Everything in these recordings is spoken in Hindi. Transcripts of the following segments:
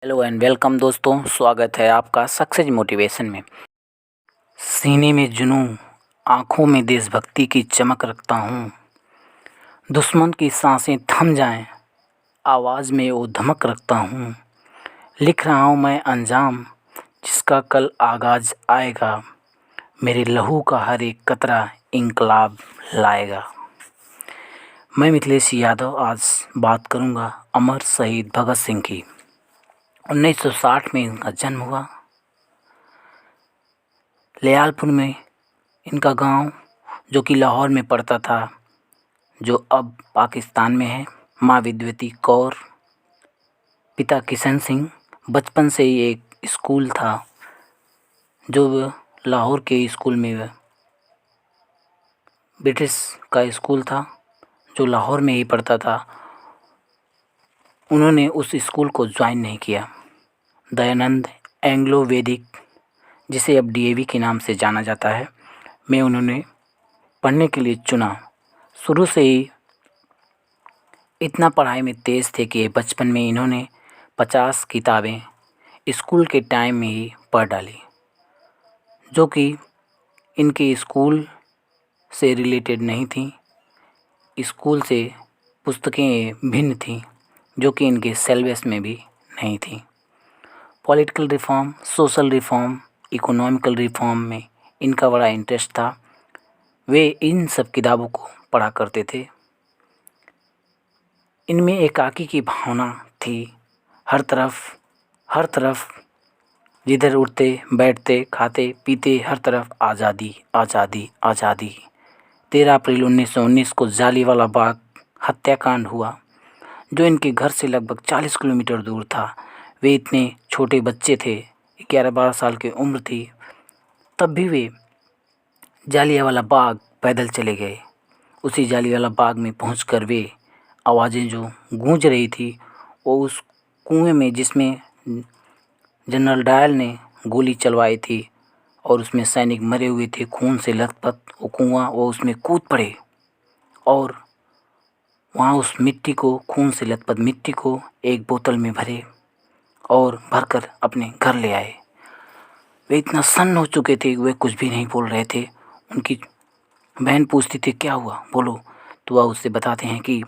हेलो एंड वेलकम दोस्तों, स्वागत है आपका सक्सेस मोटिवेशन में। सीने में जुनून, आँखों में देशभक्ति की चमक रखता हूँ। दुश्मन की सांसें थम जाएं, आवाज़ में वो धमक रखता हूँ। लिख रहा हूँ मैं अंजाम, जिसका कल आगाज़ आएगा। मेरे लहू का हर एक कतरा इंकलाब लाएगा। मैं मिथिलेश यादव आज बात करूँगा अमर शहीद भगत सिंह की। 1960 में इनका जन्म हुआ। लियालपुर में इनका गांव, जो कि लाहौर में पड़ता था, जो अब पाकिस्तान में है। माँ विद्वती कौर, पिता किशन सिंह। बचपन से ही एक स्कूल था, जो लाहौर के स्कूल में, ब्रिटिश का स्कूल था जो लाहौर में ही पढ़ता था। उन्होंने उस स्कूल को ज्वाइन नहीं किया। दयानंद एंग्लो वैदिक, जिसे अब डीएवी के नाम से जाना जाता है, में उन्होंने पढ़ने के लिए चुना। शुरू से ही इतना पढ़ाई में तेज़ थे कि बचपन में इन्होंने 50 किताबें स्कूल के टाइम में ही पढ़ डाली, जो कि इनके स्कूल से रिलेटेड नहीं थी। स्कूल से पुस्तकें भिन्न थीं, जो कि इनके सिलेबस में भी नहीं थी। Political reform, social reform, economical reform में इनका बड़ा इंटरेस्ट था। वे इन सब किताबों को पढ़ा करते थे। इनमें एकाकी की भावना थी। हर तरफ जिधर उठते बैठते खाते पीते, हर तरफ आज़ादी आज़ादी आज़ादी। 13 अप्रैल 1919 को जालियांवाला बाग हत्याकांड हुआ, जो इनके घर से लगभग 40 किलोमीटर दूर था। वे इतने छोटे बच्चे थे, 11-12 साल की उम्र थी, तब भी वे जालियांवाला बाग पैदल चले गए। उसी जालियांवाला बाग में पहुंचकर वे आवाज़ें जो गूंज रही थी, वो उस कुएं में, जिसमें जनरल डायल ने गोली चलवाई थी और उसमें सैनिक मरे हुए थे खून से लथपथ, वो कुआं, वो उसमें कूद पड़े और वहाँ उस मिट्टी को, खून से लथपथ मिट्टी को एक बोतल में भरे और भरकर अपने घर ले आए। वे इतना सन्न हो चुके थे कि वे कुछ भी नहीं बोल रहे थे। उनकी बहन पूछती थी, क्या हुआ, बोलो। तो वह उससे बताते हैं कि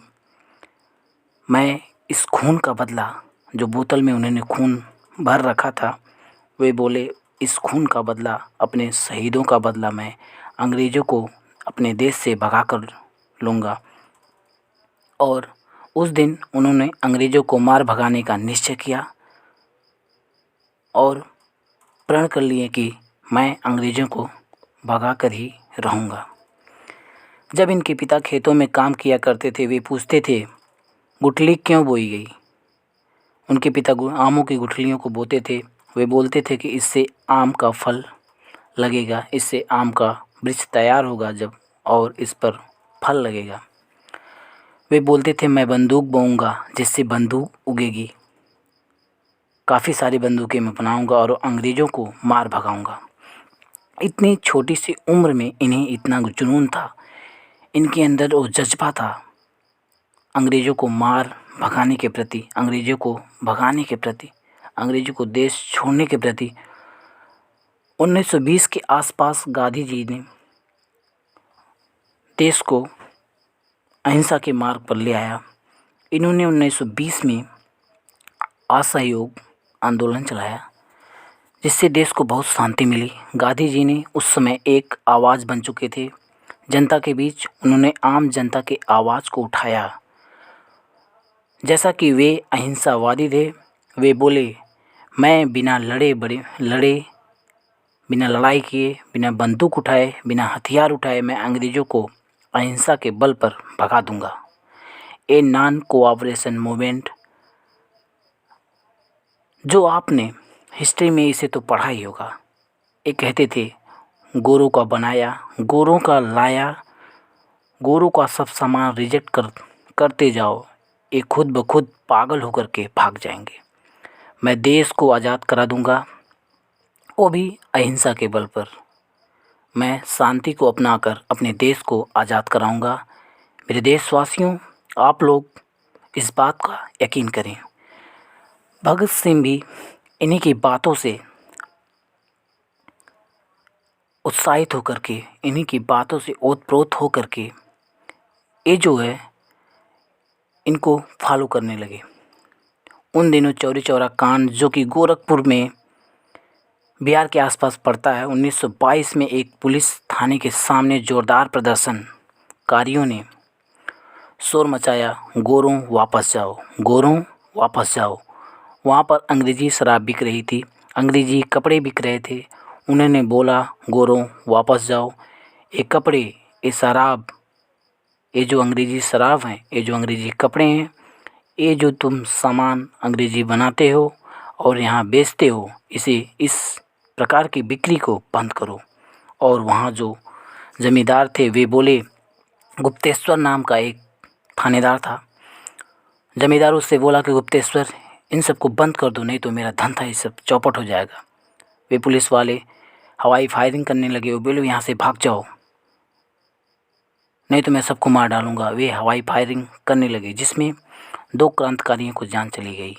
मैं इस खून का बदला, जो बोतल में उन्होंने खून भर रखा था, वे बोले, इस खून का बदला, अपने शहीदों का बदला मैं अंग्रेज़ों को अपने देश से भगा कर लूँगा। और उस दिन उन्होंने अंग्रेज़ों को मार भगाने का निश्चय किया और प्रण कर लिए कि मैं अंग्रेज़ों को भगा कर ही रहूँगा। जब इनके पिता खेतों में काम किया करते थे, वे पूछते थे, गुठली क्यों बोई गई। उनके पिता आमों की गुठलियों को बोते थे। वे बोलते थे कि इससे आम का फल लगेगा, इससे आम का वृक्ष तैयार होगा जब, और इस पर फल लगेगा। वे बोलते थे, मैं बंदूक बोऊंगा जिससे बंदूक उगेगी, काफ़ी सारी बंदूकें मैं बनाऊंगा और अंग्रेज़ों को मार भगाऊंगा। इतनी छोटी सी उम्र में इन्हें इतना जुनून था, इनके अंदर वो जज्बा था अंग्रेज़ों को मार भगाने के प्रति, अंग्रेज़ों को भगाने के प्रति, अंग्रेज़ों को देश छोड़ने के प्रति। 1920 के आसपास गांधी जी ने देश को अहिंसा के मार्ग पर ले आया। इन्होंने 1920 में असहयोग आंदोलन चलाया, जिससे देश को बहुत शांति मिली। गांधी जी ने उस समय एक आवाज़ बन चुके थे जनता के बीच। उन्होंने आम जनता के आवाज़ को उठाया। जैसा कि वे अहिंसावादी थे, वे बोले, मैं बिना बिना लड़ाई किए, बिना बंदूक उठाए, बिना हथियार उठाए, मैं अंग्रेज़ों को अहिंसा के बल पर भगा दूंगा। ए नॉन कोऑपरेशन मूवमेंट, जो आपने हिस्ट्री में इसे तो पढ़ा ही होगा। ये कहते थे, गोरों का बनाया, गोरों का लाया, गोरों का सब सामान रिजेक्ट करते जाओ, ये खुद ब खुद पागल होकर के भाग जाएंगे। मैं देश को आज़ाद करा दूंगा, वो भी अहिंसा के बल पर। मैं शांति को अपनाकर अपने देश को आज़ाद कराऊंगा। मेरे देशवासियों, आप लोग इस बात का यकीन करें। भगत सिंह भी इन्हीं की बातों से उत्साहित होकर के, इन्हीं की बातों से ओतप्रोत होकर के ये जो है इनको फॉलो करने लगे। उन दिनों चौरी चौरा कांड, जो कि गोरखपुर में बिहार के आसपास पड़ता है, 1922 में एक पुलिस थाने के सामने जोरदार प्रदर्शनकारियों ने शोर मचाया, गोरों वापस जाओ, गोरों वापस जाओ। वहाँ पर अंग्रेज़ी शराब बिक रही थी, अंग्रेज़ी कपड़े बिक रहे थे। उन्होंने बोला, गोरों वापस जाओ, ये कपड़े, ये शराब, ये जो अंग्रेज़ी शराब हैं, ये जो अंग्रेज़ी कपड़े हैं, ये जो तुम सामान अंग्रेज़ी बनाते हो और यहाँ बेचते हो, इसे, इस प्रकार की बिक्री को बंद करो। और वहाँ जो ज़मींदार थे वे बोले, गुप्तेश्वर नाम का एक थानेदार था। ज़मींदार उससे बोला कि गुप्तेश्वर, इन सबको बंद कर दो, नहीं तो मेरा धंधा ये सब चौपट हो जाएगा। वे पुलिस वाले हवाई फायरिंग करने लगे। वो बोले, यहाँ से भाग जाओ, नहीं तो मैं सबको मार डालूँगा। वे हवाई फायरिंग करने लगे, जिसमें 2 क्रांतिकारियों को जान चली गई।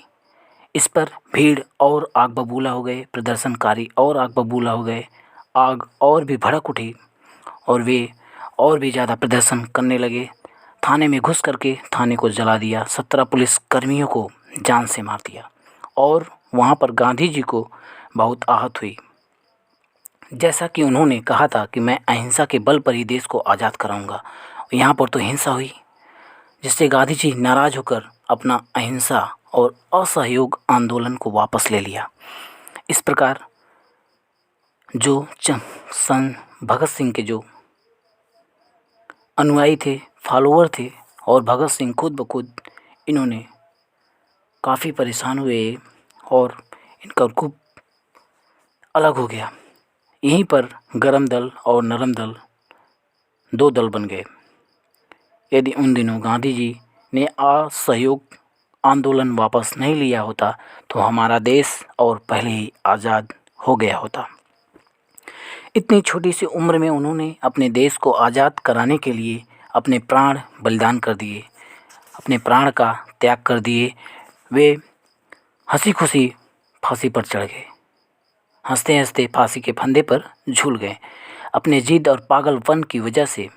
इस पर भीड़ और आग बबूला हो गए, प्रदर्शनकारी और आग बबूला हो गए। आग और भी भड़क उठी और वे और भी ज़्यादा प्रदर्शन करने लगे। थाने में घुस करके थाने को जला दिया, 17 पुलिस कर्मियों को जान से मार दिया और वहाँ पर गांधी जी को बहुत आहत हुई। जैसा कि उन्होंने कहा था कि मैं अहिंसा के बल पर ही देश को आज़ाद कराऊंगा, यहाँ पर तो हिंसा हुई, जिससे गांधी जी नाराज़ होकर अपना अहिंसा और असहयोग आंदोलन को वापस ले लिया। इस प्रकार जो सन भगत सिंह के जो अनुयायी थे, फॉलोअर थे, और भगत सिंह खुद ब खुद इन्होंने काफ़ी परेशान हुए और इनका ग्रुप अलग हो गया। यहीं पर गरम दल और नरम दल 2 दल बन गए। यदि उन दिनों गांधी जी ने असहयोग आंदोलन वापस नहीं लिया होता तो हमारा देश और पहले ही आज़ाद हो गया होता। इतनी छोटी सी उम्र में उन्होंने अपने देश को आज़ाद कराने के लिए अपने प्राण बलिदान कर दिए, अपने प्राण का त्याग कर दिए। वे हंसी खुशी फांसी पर चढ़ गए, हंसते हंसते फांसी के फंदे पर झूल गए। अपने जिद और पागलपन की वजह से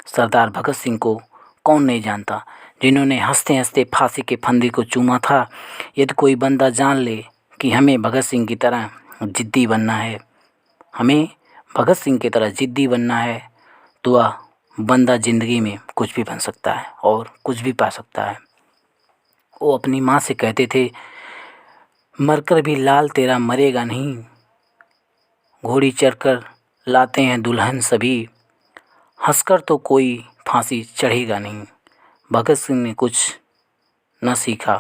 सरदार भगत सिंह को कौन नहीं जानता, जिन्होंने हंसते हंसते फांसी के फंदे को चूमा था। यदि कोई बंदा जान ले कि हमें भगत सिंह की तरह जिद्दी बनना है, हमें भगत सिंह की तरह जिद्दी बनना है, तो वह बंदा ज़िंदगी में कुछ भी बन सकता है और कुछ भी पा सकता है। वो अपनी माँ से कहते थे, मरकर भी लाल तेरा मरेगा नहीं, घोड़ी चढ़कर लाते हैं दुल्हन सभी, हंसकर तो कोई फांसी चढ़ेगा नहीं। भगत सिंह ने कुछ न सीखा।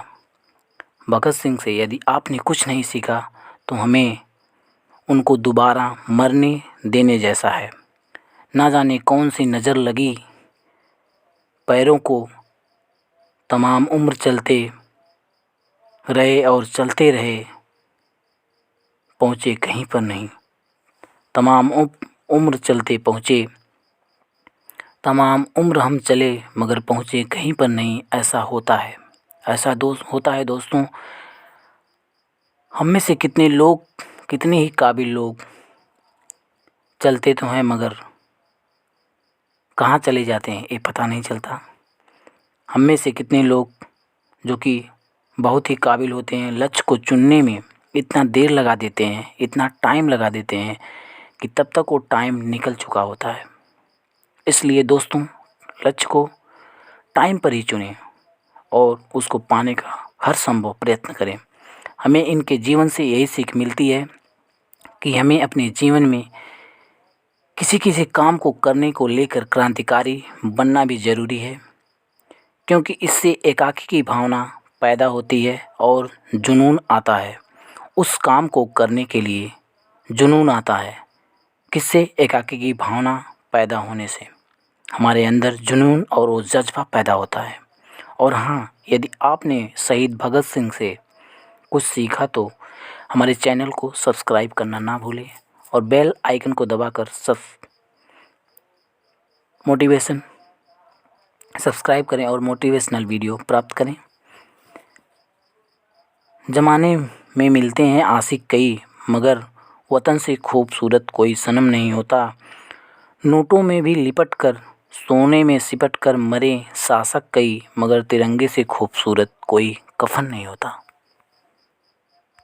भगत सिंह से यदि आपने कुछ नहीं सीखा तो हमें उनको दोबारा मरने देने जैसा है। ना जाने कौन सी नज़र लगी पैरों को, तमाम उम्र चलते रहे और चलते रहे, पहुँचे कहीं पर नहीं। तमाम उम्र चलते पहुँचे, तमाम उम्र हम चले मगर पहुँचे कहीं पर नहीं। ऐसा होता है, ऐसा होता है दोस्तों। हम में से कितने लोग, कितने ही काबिल लोग चलते तो हैं मगर कहाँ चले जाते हैं ये पता नहीं चलता। हम में से कितने लोग जो कि बहुत ही काबिल होते हैं, लक्ष्य को चुनने में इतना देर लगा देते हैं, इतना टाइम लगा देते हैं कि तब तक वो टाइम निकल चुका होता है। इसलिए दोस्तों, लक्ष्य को टाइम पर ही चुनें और उसको पाने का हर संभव प्रयत्न करें। हमें इनके जीवन से यही सीख मिलती है कि हमें अपने जीवन में किसी किसी काम को करने को लेकर क्रांतिकारी बनना भी ज़रूरी है, क्योंकि इससे एकाकी की भावना पैदा होती है और जुनून आता है। उस काम को करने के लिए जुनून आता है। किससे? एकाकी की भावना पैदा होने से हमारे अंदर जुनून और वो जज्बा पैदा होता है। और हाँ, यदि आपने शहीद भगत सिंह से कुछ सीखा तो हमारे चैनल को सब्सक्राइब करना ना भूलें और बेल आइकन को दबाकर सब्सक्राइब करें और मोटिवेशनल वीडियो प्राप्त करें। ज़माने में मिलते हैं आशिक कई, मगर वतन से खूबसूरत कोई सनम नहीं होता। नोटों में भी लिपट कर, सोने में सिपट कर मरे शासक कई, मगर तिरंगे से खूबसूरत कोई कफन नहीं होता।